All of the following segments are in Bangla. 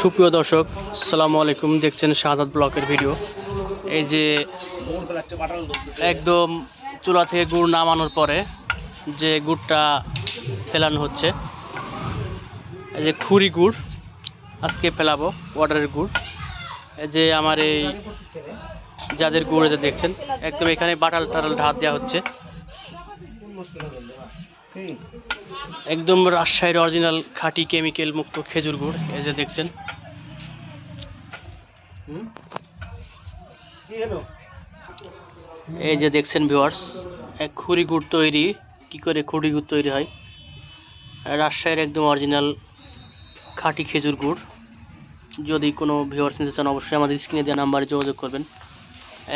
সুপ্রিয় দর্শক, আসসালামু আলাইকুম। দেখছেন শাহাদাত ব্লকের ভিডিও। এই যে একদম চুলা থেকে গুড় নামানোর পরে যে গুড়টা ফেলানো হচ্ছে, এই যে খুরি গুড় আজকে ফেলাবো, অর্ডারের গুড়। এই যে আমার এই যাদের গুড় যে দেখছেন, একদম এখানে বাটাল টাটাল ঢাত দেওয়া হচ্ছে। একদম রাজশাহীর অরিজিনাল খাঁটি কেমিক্যাল মুক্ত খেজুর গুড়। এই যে দেখছেন, এই যে দেখছেন ভিউয়ার্স, এক খুরি গুড় তৈরি। কি করে খুরি গুড় তৈরি হয়? রাজশাহীর একদম অরিজিনাল খাঁটি খেজুর গুড়। যদি কোনো ভিউয়ার্স নিতে চান, অবশ্যই আমাদের স্ক্রিনে দেওয়া নাম্বারে যোগাযোগ করবেন।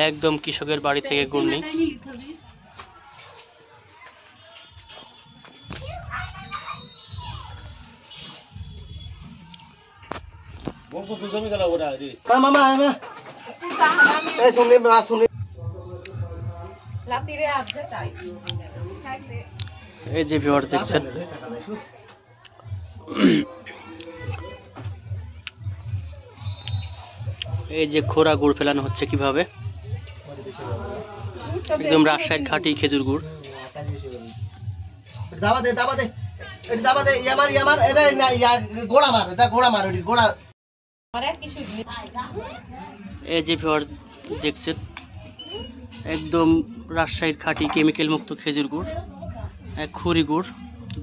একদম কৃষকের বাড়ি থেকে গুড় নেই। এই যে ভিউয়ার্স দেখছেন, এই যে খোরা গুড় ফেলানো হচ্ছে কিভাবে, একদম রাজশাহীর খাঁটি খেজুর গুড়। এই যে ভিউয়ার্স দেখছেন, একদম রাজশাহীর খাঁটি কেমিক্যাল মুক্ত খেজুর গুড়, এক খুরি গুড়।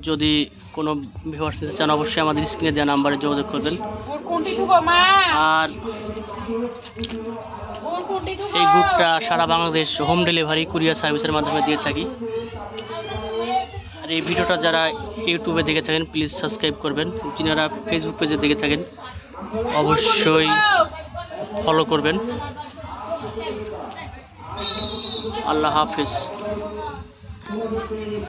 যদি কোনো ভিউয়ার্স নিতে চান, অবশ্যই আমাদের স্ক্রিনে দেওয়া নাম্বারে যোগাযোগ করবেন। আর এই গুড়টা সারা বাংলাদেশ হোম ডেলিভারি কুরিয়ার সার্ভিসের মাধ্যমে দিয়ে থাকি। আর এই ভিডিওটা যারা ইউটিউবে দেখে থাকেন, প্লিজ সাবস্ক্রাইব করবেন। যারা ফেসবুক পেজে দেখে থাকেন, অবশ্যই ফলো করবেন। আল্লাহ হাফেজ।